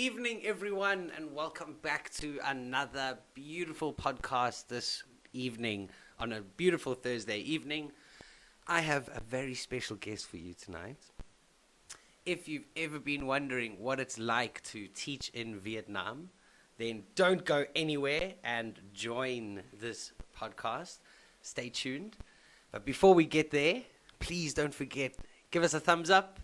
evening, everyone, and welcome back to another beautiful podcast this evening on a beautiful Thursday evening. I have a very special guest for you tonight. If you've ever been wondering what it's like to teach in Vietnam, then don't go anywhere and join this podcast. Stay tuned. But before we get there, please don't forget, give us a thumbs up,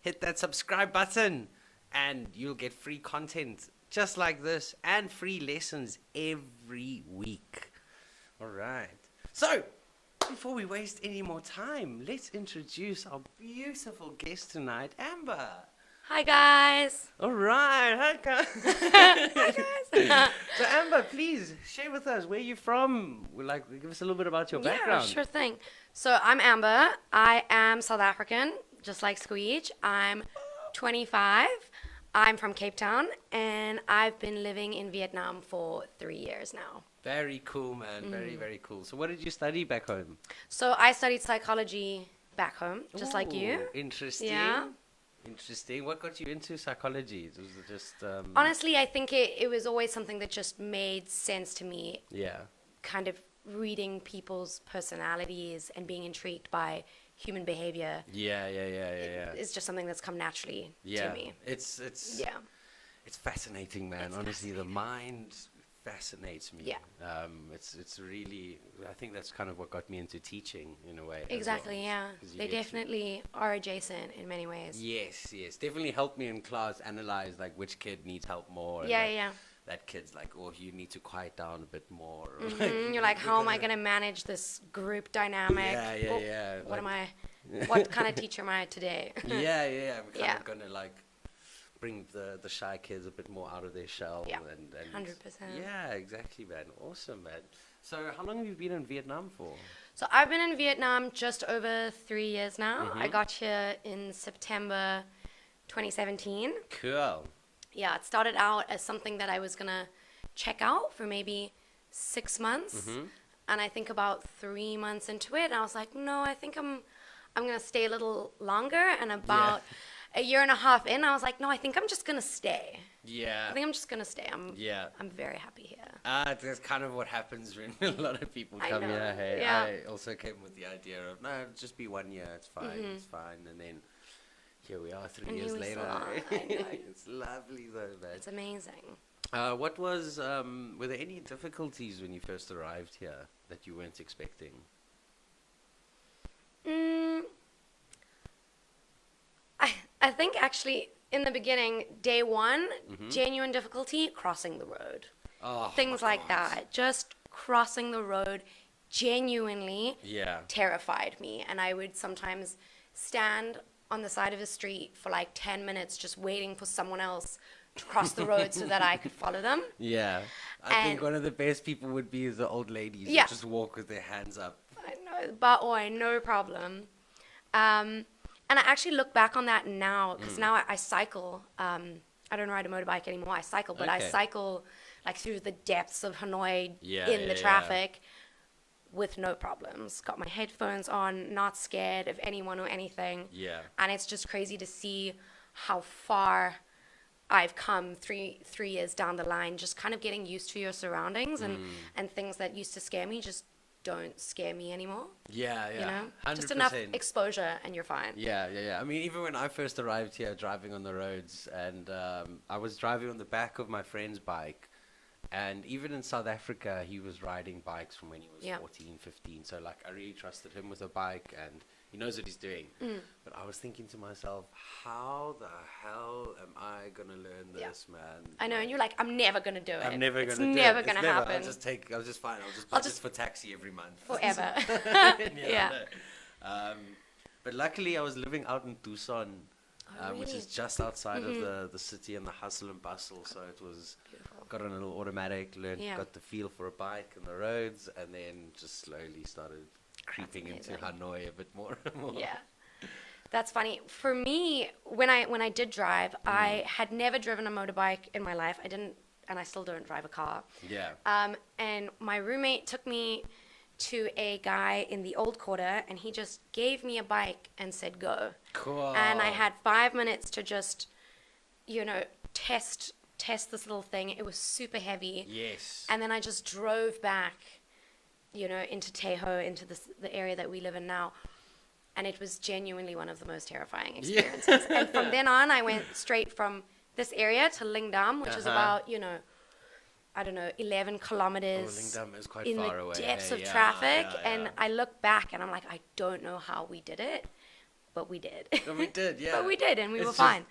hit that subscribe button, and you'll get free content just like this and free lessons every week. All right. So, before we waste any more time, let's introduce our beautiful guest tonight, Amber. Hi, guys. All right. Hi, guys. Hi, guys. So, Amber, please share with us where you're from. Give us a little bit about your background. Yeah, sure thing. So, I'm Amber. I am South African, just like Squeege. I'm 25. I'm from Cape Town, and I've been living in Vietnam for 3 years now. Very cool, man. Very, very cool. So what did you study back home? So I studied psychology back home, just like you. Interesting. Yeah. Interesting. What got you into psychology? Was it just... Honestly, I think it was always something that just made sense to me. Yeah. Kind of reading people's personalities and being intrigued by human behavior. Yeah. It's just something that's come naturally to me. It's fascinating, man. It's Honestly, the mind fascinates me. Yeah. It's really, I think that's kind of what got me into teaching in a way. Exactly, well. yeah. They definitely are adjacent in many ways. Yes. Definitely helped me in class analyze like which kid needs help more. Yeah, and, yeah. That kid's like, oh, you need to quiet down a bit more. Mm-hmm. You're like, how am I going to manage this group dynamic? Yeah. What kind of teacher am I today? Yeah. We're kind of going to like bring the shy kids a bit more out of their shell. Yeah, and 100%. Yeah, exactly, man. Awesome, man. So how long have you been in Vietnam for? So I've been in Vietnam just over 3 years now. Mm-hmm. I got here in September 2017. Cool. Yeah, it started out as something that I was going to check out for maybe 6 months. Mm-hmm. And I think about 3 months into it, I was like, no, I think I'm going to stay a little longer. And about a year and a half in, I was like, no, I think I'm just going to stay. Yeah. I think I'm just going to stay. I'm very happy here. That's kind of what happens when a lot of people come here. Hey, Yeah. I also came with the idea of, no, just be 1 year. It's fine. Mm-hmm. It's fine. And then here we are 3 And years here we later. still are. I know. It's lovely though, man. It's amazing. What was, were there any difficulties when you first arrived here that you weren't expecting? I think actually in the beginning, day one, Mm-hmm. genuine difficulty, crossing the road. Oh, Things my like God. that. Just crossing the road genuinely Yeah. terrified me. And I would sometimes stand on the side of the street for like 10 minutes just waiting for someone else to cross the road so that I could follow them. Yeah. I think one of the best people would be the old ladies Yeah. who just walk with their hands up. I know, but no problem. And I actually look back on that now because now I cycle. I don't ride a motorbike anymore. I cycle, but I Okay. cycle like through the depths of Hanoi Yeah, in yeah, the yeah. traffic with no problems. Got my headphones on, not scared of anyone or anything. Yeah. And it's just crazy to see how far I've come three years down the line, just kind of getting used to your surroundings and things that used to scare me just don't scare me anymore. Yeah. You know, 100%. just enough exposure and you're fine. Yeah. I mean, even when I first arrived here driving on the roads, and I was driving on the back of my friend's bike, and even in South Africa, he was riding bikes from when he was 14, 15. So, like, I really trusted him with a bike, and he knows what he's doing. But I was thinking to myself, how the hell am I going to learn this, man? I know, and you're like, I'm never going to do it. I'm never going to do it. It's never going to happen. I'll just fine. I'll just budget for taxi every month. Forever. Yeah. But luckily, I was living out in Tucson, which is just outside of the city and the hustle and bustle. So it was got on a little automatic, got the feel for a bike and the roads, and then just slowly started creeping into Hanoi a bit more and more. Yeah. That's funny. For me, when I did drive, I had never driven a motorbike in my life. I didn't, and I still don't drive a car. Yeah. And my roommate took me to a guy in the old quarter, and he just gave me a bike and said, go. Cool. And I had 5 minutes to just, test test this little thing. It was super heavy. Yes. And then I just drove back, into Tejo, into the area that we live in now. And it was genuinely one of the most terrifying experiences. Yeah. And from then on, I went straight from this area to Lingdam, which is about, 11 kilometers Lingdam is quite in far the away. depths of Yeah, traffic. yeah. And I look back and I'm like, I don't know how we did it, but we did. But we did, yeah. But we did, and we It's were just fine.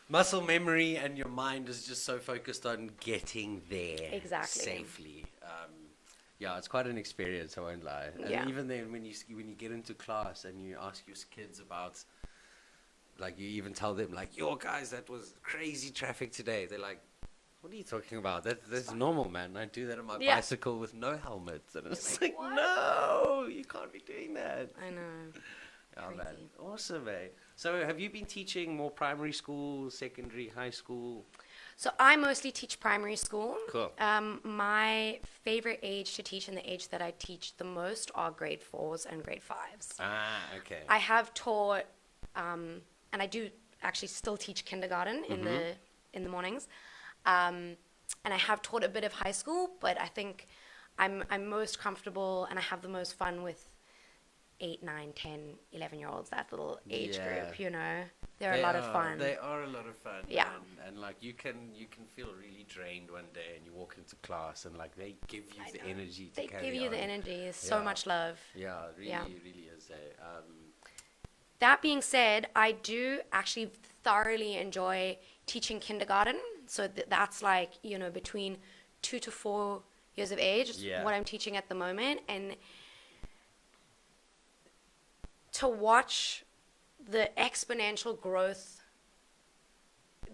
Muscle memory, and your mind is just so focused on getting there Exactly. safely. Yeah, it's quite an experience, I won't lie. And Yeah. even then, when you get into class and you ask your kids about, like, you even tell them, like, yo, guys, that was crazy traffic today. They're like, what are you talking about? That's normal, man. I do that on my bicycle with no helmet. And it's like, what? no, you can't be doing that. I know. Oh, Crazy. man. Awesome, eh? So have you been teaching more primary school, secondary, high school? So I mostly teach primary school. Cool. My favorite age to teach and the age that I teach the most are grade 4s and grade 5s. Ah, okay. I have taught, and I do actually still teach kindergarten in the mornings. And I have taught a bit of high school, but I think I'm most comfortable and I have the most fun with 8, 9, 10, 11-year-olds, that little age group, They're a lot of fun. They are a lot of fun. Yeah. And like you can feel really drained one day and you walk into class and like they give you the energy to They carry give you the on. energy. It's so much love. Yeah, really, Yeah. really is. That being said, I do actually thoroughly enjoy teaching kindergarten. So that's like, between 2 to 4 years of age is what I'm teaching at the moment. And to watch the exponential growth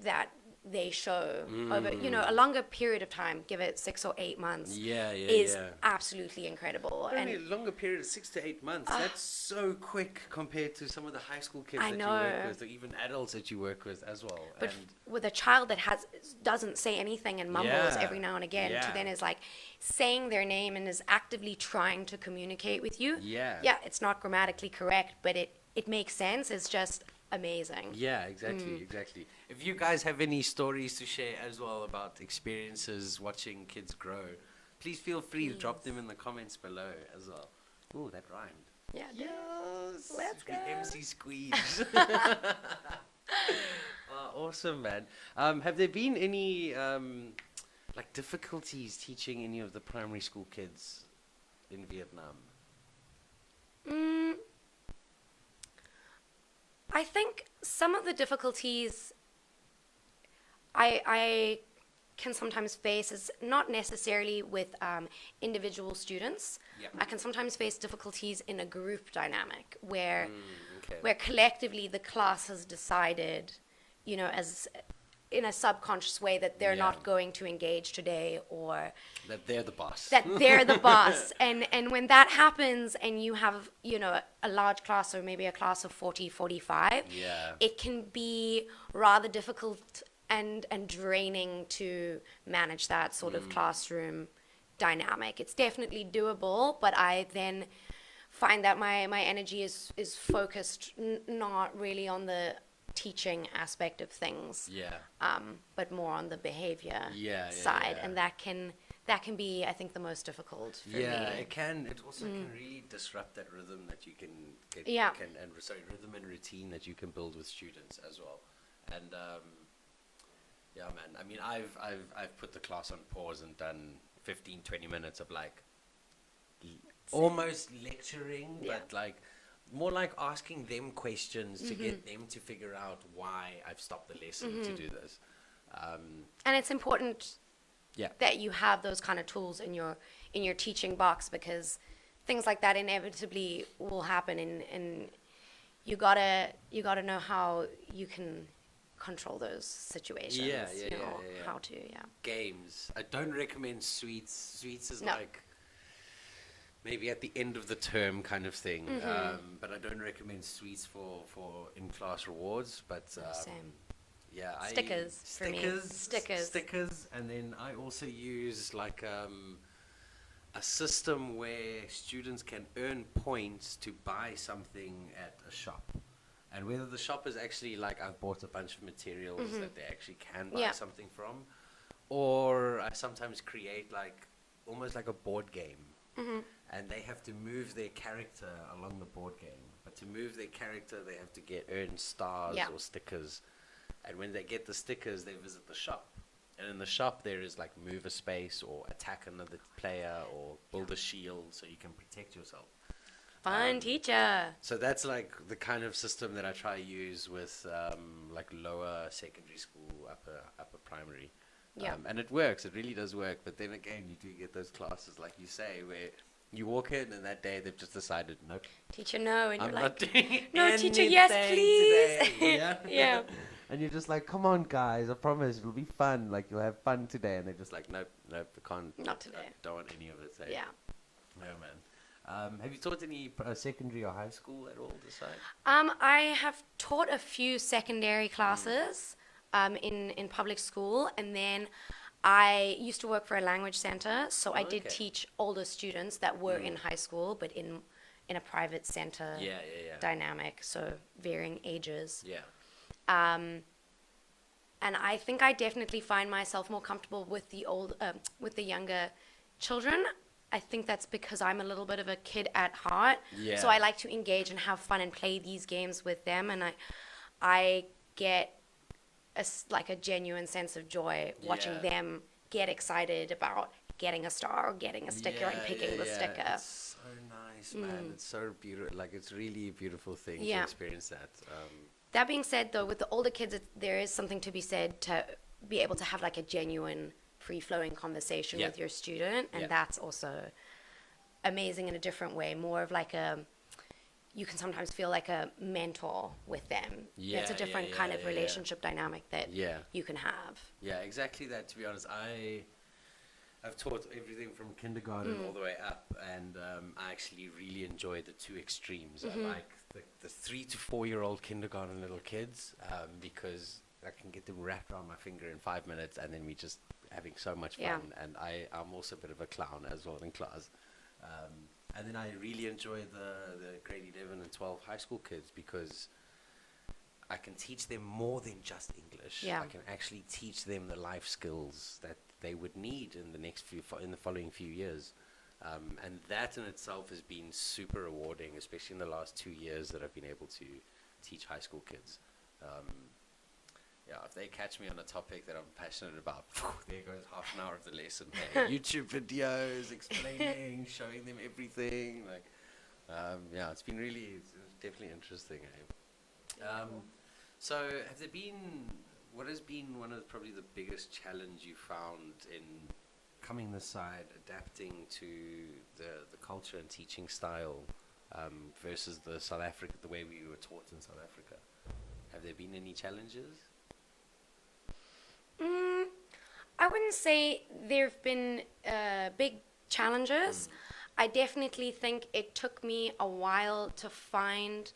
that they show over, a longer period of time, give it 6 or 8 months, is absolutely incredible. Only a longer period of 6 to 8 months. That's so quick compared to some of the high school kids that you work with, or even adults that you work with as well. But with a child that doesn't say anything and mumbles every now and again, to then is like saying their name and is actively trying to communicate with you. Yeah, it's not grammatically correct, but it makes sense. It's just amazing. Yeah, exactly. If you guys have any stories to share as well about experiences watching kids grow, please feel free to drop them in the comments below as well. Ooh, that rhymed. Yeah. Yes. Let's go. MC Squeeze. Awesome, man. Have there been any difficulties teaching any of the primary school kids in Vietnam? I think some of the difficulties I can sometimes face is not necessarily with individual students. Yep. I can sometimes face difficulties in a group dynamic where collectively the class has decided, as in a subconscious way that they're not going to engage today, or that they're the boss. That they're the boss. And when that happens and you have, a large class or maybe a class of 40, 45, it can be rather difficult and draining to manage that sort of classroom dynamic. It's definitely doable, but I then find that my energy is focused not really on the teaching aspect of things, but more on the behavior side, and that can be, I think, the most difficult for me. It can. It also can really disrupt that rhythm that you can get. Rhythm and routine that you can build with students as well. And man. I mean, I've put the class on pause and done 15-20 minutes of almost lecturing, but more like asking them questions to get them to figure out why I've stopped the lesson to do this. And it's important that you have those kind of tools in your teaching box, because things like that inevitably will happen, and you gotta know how you can control those situations. How to. Games. I don't recommend sweets. Sweets is maybe at the end of the term kind of thing. But I don't recommend sweets for in-class rewards. But same. Yeah, Stickers for me. Stickers. And then I also use a system where students can earn points to buy something at a shop. And whether the shop is actually I've bought a bunch of materials that they actually can buy something from, or I sometimes create like almost like a board game, Mm-hmm. and they have to move their character along the board game. But to move their character, they have to earn stars Yeah. or stickers, and when they get the stickers, they visit the shop. And in the shop, there is like move a space or attack another player or build a shield so you can protect yourself. Fun teacher. So that's like the kind of system that I try to use with like lower secondary school, upper primary. Yeah. And it works. It really does work. But then again, you do get those classes, like you say, where you walk in and that day they've just decided, nope, Teacher, no. And I'm you're not like, doing no, teacher, yes, please. today. Yeah. Yeah. And you're just like, come on, guys, I promise it'll be fun. Like, you'll have fun today. And they're just like, nope, I can't. Not today. Don't want any of it. So. Yeah. No, man. Have you taught any secondary or high school at all this side? I have taught a few secondary classes in public school, and then I used to work for a language center, so I did Okay. teach older students that were in high school, but in a private center Yeah. dynamic, so varying ages. Yeah. And I think I definitely find myself more comfortable with the younger children. I think that's because I'm a little bit of a kid at heart. Yeah. So I like to engage and have fun and play these games with them, and I get like a genuine sense of joy watching Yeah. them get excited about getting a star or getting a sticker and picking the sticker. It's so nice, man. It's so beautiful. Like, it's really a beautiful thing to Yeah. experience that. That being said, though, with the older kids, there is something to be said to be able to have like a genuine, free-flowing conversation Yeah. with your student, and Yeah. that's also amazing in a different way. More of like you can sometimes feel like a mentor with them. Yeah, It's a different yeah, kind of yeah. relationship dynamic that Yeah. you can have. Yeah, exactly that. To be honest, I've taught everything from kindergarten all the way up, and I actually really enjoy the two extremes. I like the 3 to 4 year old kindergarten little kids because I can get them wrapped around my finger in 5 minutes, and then we just having so much fun. Yeah. And I'm also a bit of a clown as well in class. And then I really enjoy the grade 11 and 12 high school kids because I can teach them more than just English. Yeah. I can actually teach them the life skills that they would need in the following few years. And that in itself has been super rewarding, especially in the last 2 years that I've been able to teach high school kids. If they catch me on a topic that I'm passionate about, there goes half an hour of the lesson. Hey, YouTube videos explaining, showing them everything. Like, it's been it's definitely interesting. So, what has been one of probably the biggest challenge you found in coming this side, adapting to the culture and teaching style versus the way we were taught in South Africa? Have there been any challenges? I wouldn't say there have been big challenges. I definitely think it took me a while to find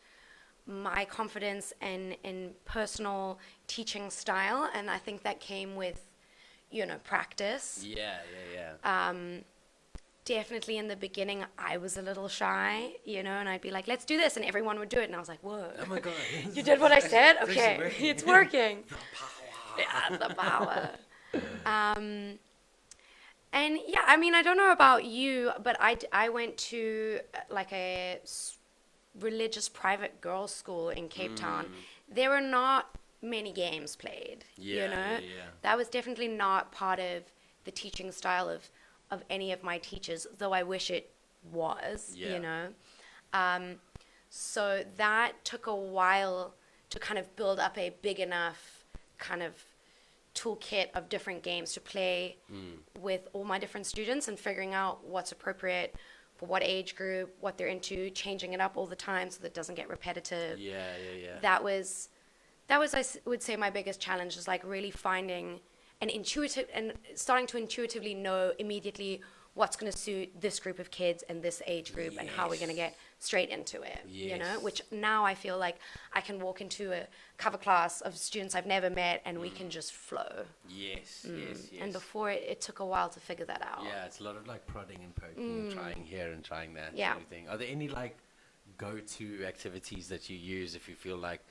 my confidence and personal teaching style, and I think that came with, practice. Yeah. Definitely in the beginning, I was a little shy, and I'd be like, let's do this, and everyone would do it, and I was like, whoa. Oh my God. You did what I said? This is Okay, working. it's working. The power. Yeah, the power. And yeah, I mean, I don't know about you, but I went to like a religious private girls' school in Cape Town. There were not many games played, Yeah. That was definitely not part of the teaching style of any of my teachers, though I wish it was, Yeah. So that took a while to kind of build up a big enough kind of toolkit of different games to play with all my different students and figuring out what's appropriate for what age group, what they're into, changing it up all the time so that it doesn't get repetitive. Yeah. That was would say my biggest challenge, is like really finding an intuitive and starting to intuitively know immediately what's going to suit this group of kids and this age group and how we're going to get straight into it, Yes. which now I feel like I can walk into a cover class of students I've never met and we can just flow. Yes. And before it took a while to figure that out. Yeah, it's a lot of like prodding and poking and trying here and trying that. Yeah. And everything. Are there any like go-to activities that you use if you feel like,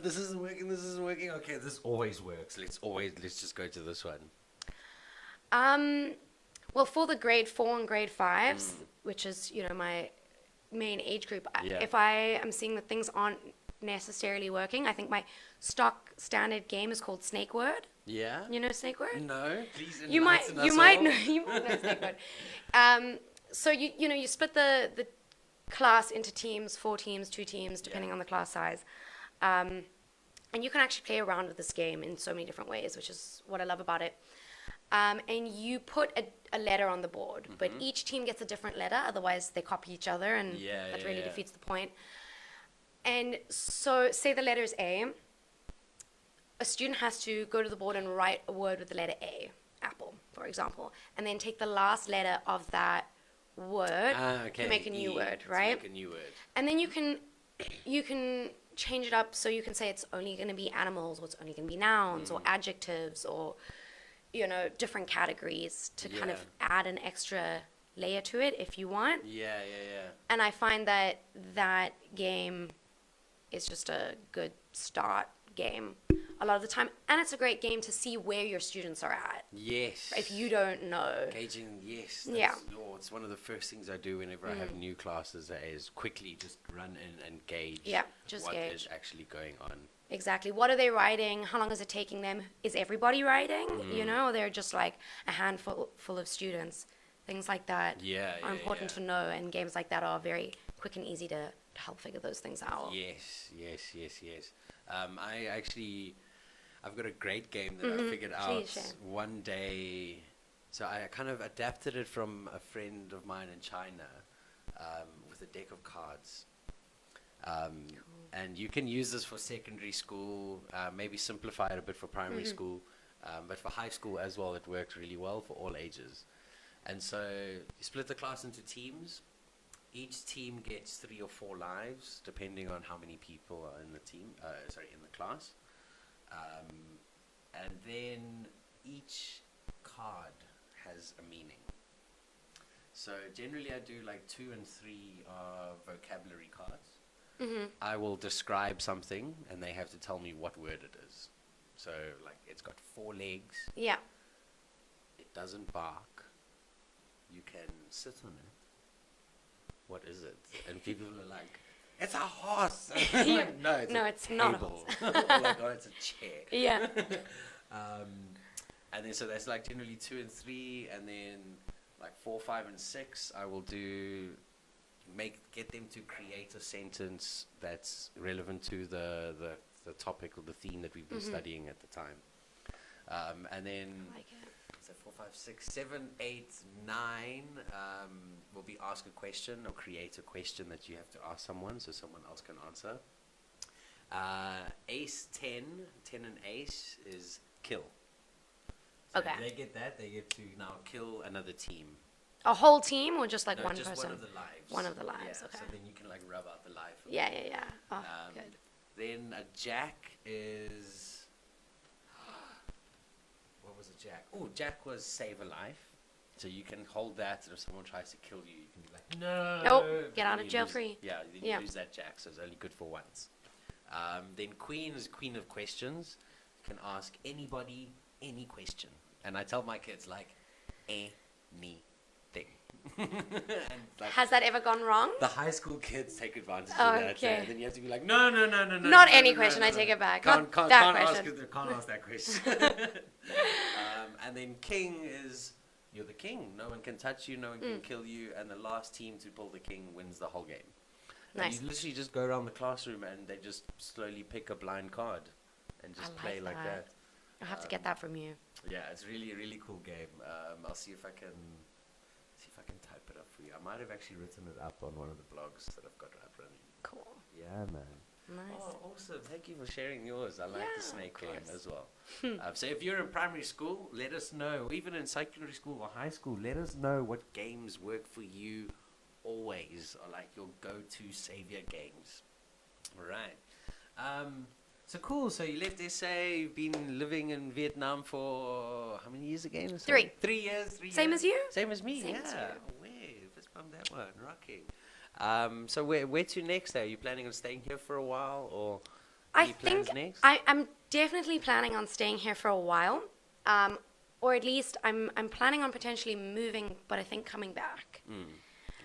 this isn't working, okay, this always works, let's just go to this one? Well, for the grade 4 and grade 5s, which is, my main age group, if I am seeing that things aren't necessarily working, I think my stock standard game is called Snake Word. Yeah. You know Snake Word? No, please You might enlighten us you all. might know Snake Word. So you split the class into teams, 4 teams, 2 teams, depending on the class size. And you can actually play around with this game in so many different ways, which is what I love about it. And you put a letter on the board, but each team gets a different letter, otherwise they copy each other, and that really defeats the point. And so, say the letter is A, a student has to go to the board and write a word with the letter A, apple, for example, and then take the last letter of that word to make a new word, right? Make a new word. And then you can change it up, so you can say it's only going to be animals, or it's only going to be nouns, or adjectives, or different categories to kind of add an extra layer to it if you want. Yeah. And I find that game is just a good start game a lot of the time, and it's a great game to see where your students are at. Yes. If you don't know. Gauging, yes. It's one of the first things I do whenever I have new classes is quickly just run in and gauge what is actually going on. Exactly. What are they writing? How long is it taking them? Is everybody writing? Or they're just like a handful of students. Things like that are important to know, and games like that are very quick and easy to help figure those things out. Yes. I've got a great game that I figured out one day. So I kind of adapted it from a friend of mine in China with a deck of cards. And you can use this for secondary school, maybe simplify it a bit for primary school, but for high school as well, it worked really well for all ages. And so you split the class into teams. Each team gets 3 or 4 lives, depending on how many people are in the team. In the class. And then each card has a meaning. So generally, I do like 2 and 3 vocabulary cards. I will describe something, and they have to tell me what word it is. So, like, it's got 4 legs. Yeah. It doesn't bark. You can sit on it. What is it? And people are like, it's a horse. Like, no, it's not a horse. Like, oh, it's a chair. Yeah. And then so that's like generally 2 and 3, and then like 4, 5, and 6. I will get them to create a sentence that's relevant to the topic or the theme that we've been studying at the time. And then I like it. So 4, 5, 6, 7, 8, 9 will be ask a question or create a question that you have to ask someone so someone else can answer. Ace 10 and ace is kill. So okay. They get that. They get to now kill another team. A whole team or just like one just person? One of the lives. One of the lives, yeah, okay. So then you can like rub out the life. Yeah. Oh, good. Then a jack is... What was a jack? Oh, jack was save a life. So you can hold that, and if someone tries to kill you, you can be like, no. Nope, get out of jail free. Yeah, you lose that jack, so it's only good for once. Then queen is queen of questions. You can ask anybody any question. And I tell my kids, like, anything. And like, has that ever gone wrong? The high school kids take advantage of that. Okay. And then you have to be like, no. Not any question, I take it back. Can't ask that question. And then king is, you're the king. No one can touch you, no one can kill you. And the last team to pull the king wins the whole game. Nice. And you literally just go around the classroom and they just slowly pick a blind card and just play like that. I'll have to get that from you. Yeah, it's really, really cool game. I'll see if I can type it up for you. I might have actually written it up on one of the blogs that I've got up running. Cool. Yeah, man. Nice. Oh, awesome. Thank you for sharing yours. I like the snake one as well. So if you're in primary school, let us know. Or even in secondary school or high school, let us know what games work for you always, or like your go-to savior games. All right. So cool. So you left SA. You've been living in Vietnam for how many years again? 3. 3 years. Same as you? Same as me. Same as you. Oh, fist bump that one. Rocking. So where to next? Are you planning on staying here for a while, or I think I'm definitely planning on staying here for a while. or at least I'm planning on potentially moving, but I think coming back.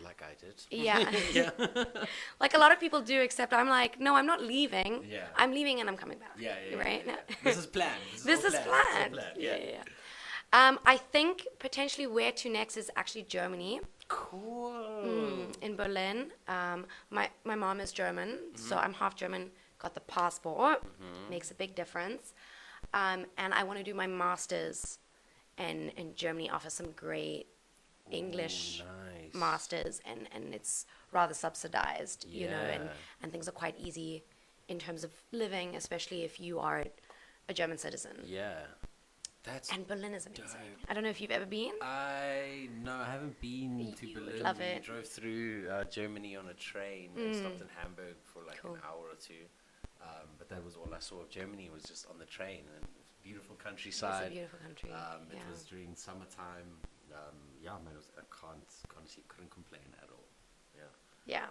Like I did. Yeah. Yeah. Like a lot of people do, except I'm like, no, I'm not leaving. Yeah. I'm leaving and I'm coming back. Yeah, Right? yeah. This is planned. This all is planned. planned. It's all planned. Yeah. I think potentially where to next is actually Germany. Cool. In Berlin. My mom is German, so I'm half German. Got the passport, makes a big difference. And I want to do my masters, and Germany offers some great English Nice. masters, and it's rather subsidized, you know, Yeah. and things are quite easy in terms of living, especially if you are a German citizen. Yeah. That's And Berlin is amazing. dope. I don't know if you've ever been. I haven't been to You would Berlin. love We it. drove through Germany on a train and stopped in Hamburg for like Cool. an hour or two. But that was all I saw of Germany, was just on the train, and it was beautiful It's countryside. a beautiful country. It yeah. was during summertime. Yeah, man, I couldn't complain at all. Yeah. Yeah.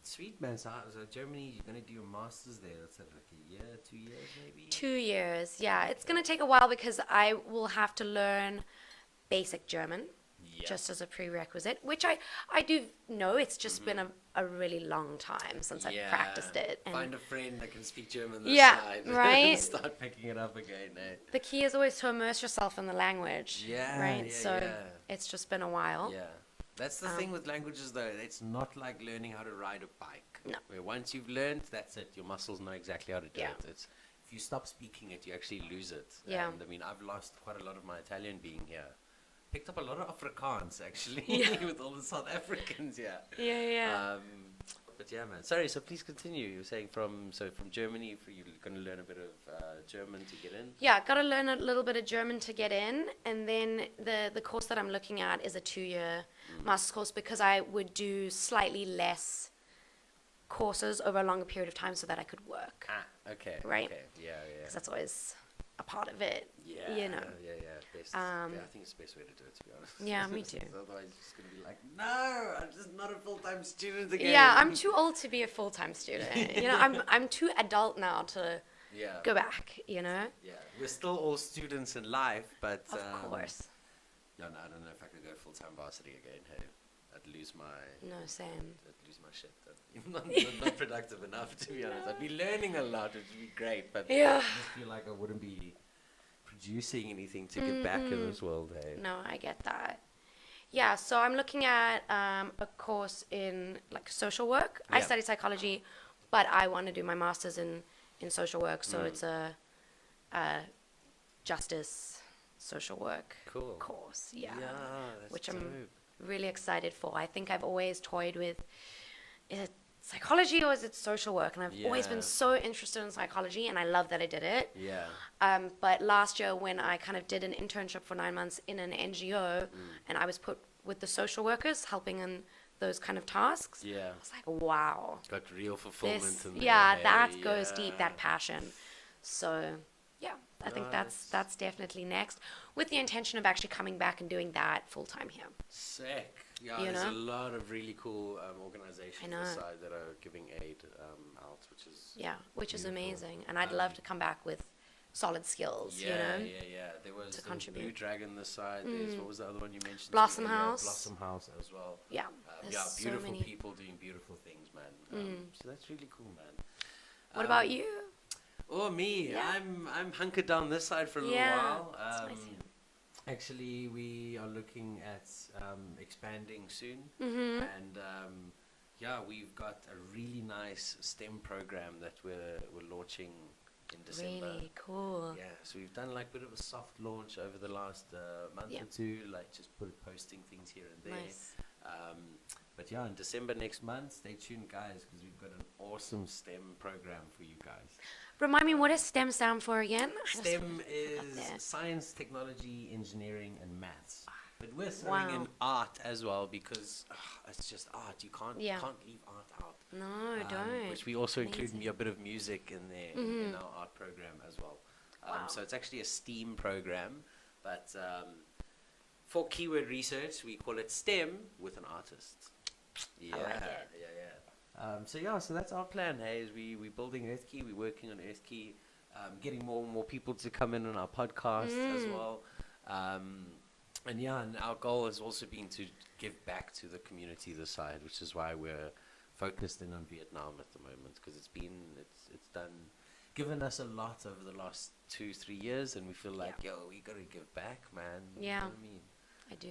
Sweet, man. So Germany, you're gonna do your masters there. That's like a year, 2 years, maybe. 2 years. Yeah, it's gonna take a while because I will have to learn basic German. Yeah. Just as a prerequisite, which I do know. It's just been a really long time since I've practiced it. And Find a friend that can speak German this Yeah, side. right? And start picking it up again, eh? the key is always to immerse yourself in the language. Yeah, Right? yeah, So yeah. it's just been a while. Yeah. That's the thing with languages, though. It's not like learning how to ride a bike. No. Where once you've learned, that's it. Your muscles know exactly how to do Yeah. it. It's, if you stop speaking it, you actually lose it. Yeah. And I mean, I've lost quite a lot of my Italian being here. Picked up a lot of Afrikaans, actually, Yeah. with all the South Africans, yeah. Yeah. But yeah, man. Sorry, so please continue. You were saying from Germany, you're going to learn a bit of German to get in? Yeah, got to learn a little bit of German to get in, and then the course that I'm looking at is a 2-year master's course, because I would do slightly less courses over a longer period of time so that I could work. Okay. Right. Okay. Yeah. Because that's always a part of it. Yeah. You know. Yeah. Best. Um, I think it's the best way to do it, to be honest. Yeah, me too. Otherwise, you're just gonna be like, no, I'm just not a full-time student again. Yeah, I'm too old to be a full-time student. You know, I'm too adult now to Yeah. go back, you know? Yeah. We're still all students in life, but Of course. yeah, no, I don't know if I could go full-time varsity again. Hey, I'd lose my Same. shit. I'm not productive enough, to be honest. I'd be learning a lot, which would be great, but Yeah. I just feel like I wouldn't be producing anything to give back in this world. Hey. No, I get that. Yeah, so I'm looking at a course in like social work. I Yeah. study psychology, but I want to do my master's in social work. So it's a justice social work Cool. course. Yeah, That's which dope. I'm really excited for. I think I've always toyed with, is it psychology or is it social work? And I've always Yeah. been so interested in psychology, and I love that I did it. Yeah. But last year, when I kind of did an internship for 9 months in an NGO, and I was put with the social workers helping in those kind of tasks, Yeah. I was like, wow, Got real fulfillment this, in there. yeah, hey, that goes deep, yeah. that passion. So, yeah, I think that's definitely next, with the intention of actually coming back and doing that full time here. Sick. Yeah, You there's know? a lot of really cool organizations I know. aside that are giving aid out, which is Yeah, which is Beautiful. amazing, and I'd love to come back with solid skills. yeah, You know, yeah. There was to the contribute. Blue Dragon this side. There's what was the other one you mentioned? Blossom earlier? House. Blossom House as well. yeah, there's Yeah, so beautiful many. people doing beautiful things, man. So that's really cool, man. What about you? Oh, me. Yeah. I'm hunkered down this side for a little Yeah, while. that's nice, yeah. Actually, we are looking at expanding soon, Mm-hmm. and yeah, we've got a really nice STEM program that we're launching in December. Really cool. Yeah, so we've done like a bit of a soft launch over the last month Yeah. or two, like just posting things here and there. Nice. But yeah, in December next month, stay tuned, guys, because we've got an awesome STEM program for you guys. Remind me, what does STEM stand for again? I just STEM wanna put it up there. is science, technology, engineering, and maths. But we're throwing Wow. in art as well because it's just art. You can't leave art out. No, don't. Which we also include Amazing. a bit of music in there in our art program as well. Wow. So it's actually a STEAM program, but for keyword research, we call it STEM with an artist. Yeah, like it. yeah. So that's our plan. Hey, is we're building Earthkey. We're working on Earthkey, getting more and more people to come in on our podcast as well. And yeah, and our goal has also been to give back to the community this side, which is why we're focused in on Vietnam at the moment, because it's given us a lot over the last 2-3 years, and we feel like, yo, we gotta give back, man. Yeah. You know what I mean? I do.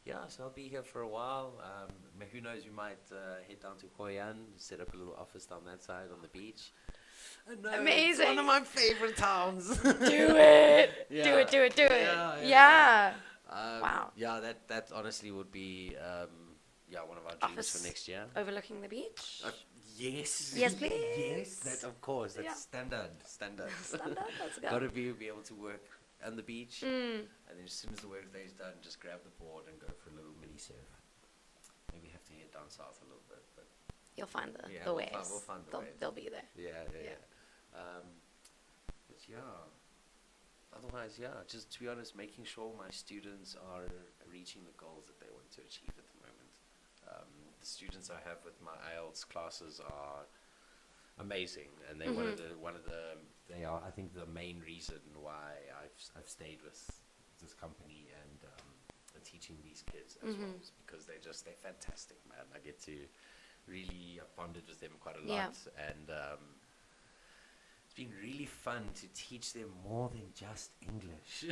Yeah, so I'll be here for a while. Who knows, we might head down to Hoi An, set up a little office down that side on the beach. I know, Amazing. It's one of my favorite towns. Do it. Yeah. Do it. Yeah. Wow. Yeah, that honestly would be one of our dreams Office for next year. overlooking the beach. Yes. Yes, please. Yes, that of course. That's Yeah. standard. Standard, let's go. Gotta be able to work on the beach, Mm. and then as soon as the work day is done, just grab the board and go for a little mini surf. Maybe have to head down south a little bit, but You'll find the we'll waves. find the waves. They'll be there. yeah. But yeah. Otherwise, just to be honest, making sure my students are reaching the goals that they want to achieve at the moment. The students I have with my IELTS classes are amazing, and they're they are, I think, the main reason why I've stayed with this company and teaching these kids as well, is because they're fantastic, man. I get to really bonded with them quite a lot, and it's been really fun to teach them more than just English.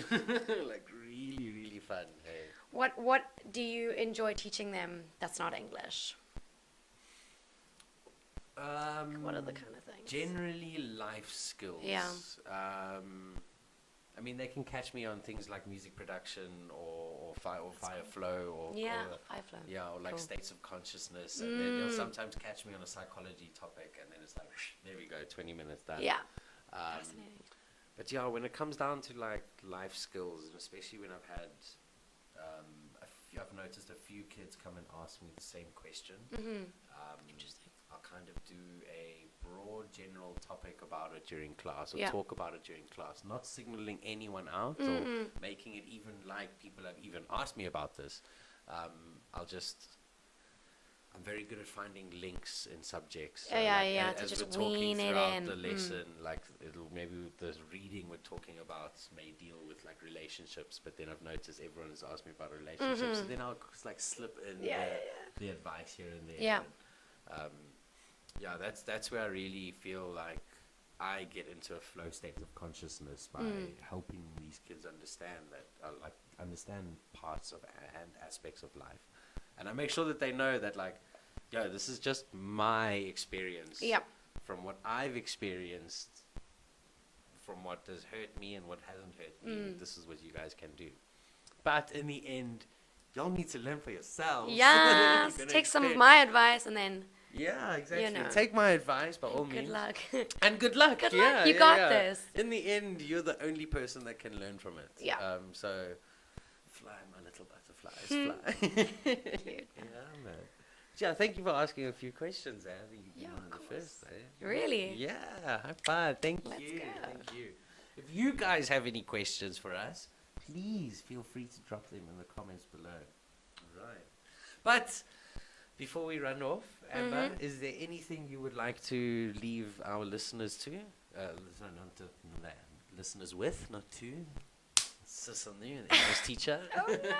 Like really, really fun. Hey. What do you enjoy teaching them that's not English? What are the kind of things? Generally life skills. Yeah. I mean, they can catch me on things like music production or fire flow or fire flow. Yeah, or like Cool. states of consciousness, and then they'll sometimes catch me on a psychology topic, and then it's like, there we go, 20 minutes done. Yeah. Fascinating. But yeah, when it comes down to like life skills, and especially when I've had, I've noticed a few kids come and ask me the same question. Interesting. I'll kind of do a broad general topic about it during class, or Yeah. talk about it during class, not signaling anyone out or making it even like people have even asked me about this. I'm very good at finding links in subjects. So to as just we're talking wean it throughout in. the lesson, like maybe with the reading we're talking about may deal with like relationships, but then I've noticed everyone has asked me about relationships, so then I'll like slip in the advice here and there. Yeah. And, that's where I really feel like I get into a flow state of consciousness by helping these kids understand parts of and aspects of life. And I make sure that they know that, like, this is just my experience. Yep. From what I've experienced, from what has hurt me and what hasn't hurt me, this is what you guys can do. But in the end, y'all need to learn for yourselves. Yes. Take some of my advice and then Yeah, exactly. You know. Take my advice by all means. good luck. And good luck. Good yeah, luck. You yeah, got yeah. this. In the end, you're the only person that can learn from it. Yeah. So, fly, my little butterflies, fly. Cute. Yeah, man. Yeah, thank you for asking a few questions, eh? I think you've been Yeah, one of of the first, eh? Really? Yeah, high five. Thank Let's you. go. Thank you. If you guys have any questions for us, please feel free to drop them in the comments below. All right. But before we run off, Amber, is there anything you would like to leave our listeners to? Listeners with, not to. Sis on you, the English teacher. Oh no.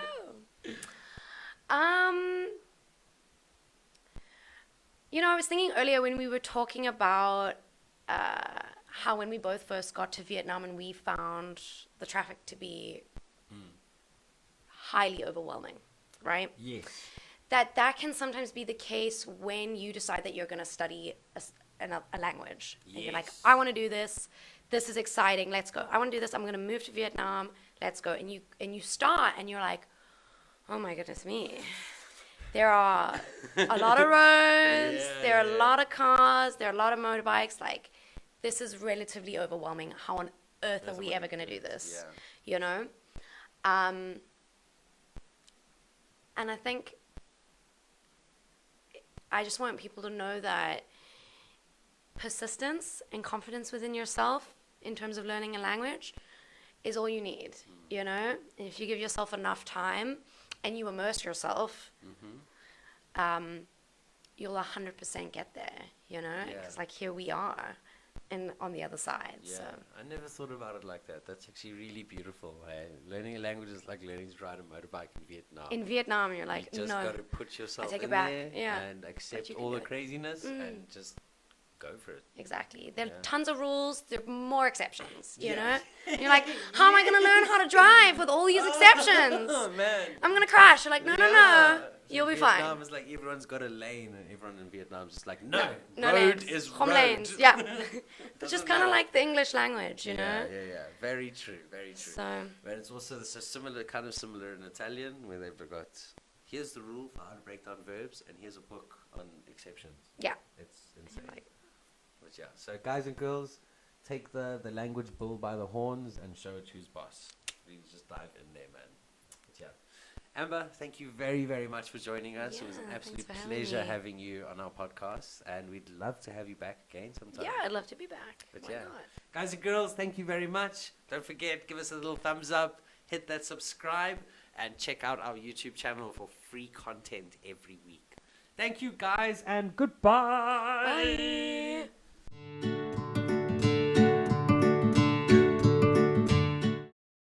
I was thinking earlier when we were talking about how when we both first got to Vietnam and we found the traffic to be highly overwhelming, right? Yes. That can sometimes be the case when you decide that you're going to study a language. And you're like, Yes. I want to do this. This is exciting. Let's go. I want to do this. I'm going to move to Vietnam. Let's go. And you start and you're like, oh my goodness me. There are a lot of roads. There are a lot of cars. There are a lot of motorbikes. Like, this is relatively overwhelming. How on earth are we ever going to do this? Yeah. You know? And I think I just want people to know that persistence and confidence within yourself in terms of learning a language is all you need, you know? And if you give yourself enough time and you immerse yourself, you'll 100% get there, you know? Yeah. Because, like, here we are. and on the other side. Yeah, So I never thought about it like that. That's actually really beautiful. Hey? Learning a language is like learning to ride a motorbike in Vietnam. in Vietnam, you're like, you just no, got to put yourself take it in back. there Yeah. and accept you can all do the it. craziness and just go for it. Exactly. There are Yeah. tons of rules. There are more exceptions, you Yeah. know? And you're like, how am I going to learn how to drive with all these exceptions? Oh, man. I'm going to crash. You're like, no, no, no. So You'll be Vietnam fine. is like everyone's got a lane and everyone in Vietnam is just like, no, No road lanes. is Home road. lanes. Yeah. It's Doesn't just kind of matter. like the English language, you know? Yeah. Very true, very true. So, But it's also similar, kind of similar in Italian, where they've got, here's the rule for how to break down verbs, and here's a book on exceptions. yeah. It's insane. Like, But yeah, so guys and girls, take the language bull by the horns and show it who's boss. We just dive in there, man. But yeah. Amber, thank you very, very much for joining us. It was an Yeah, absolute thanks for having pleasure me. having you on our podcast, and we'd love to have you back again sometime. yeah, I'd love to be back. But Why yeah. not? Guys and girls, thank you very much. Don't forget, give us a little thumbs up, hit that subscribe, and check out our YouTube channel for free content every week. Thank you, guys, and goodbye. Bye.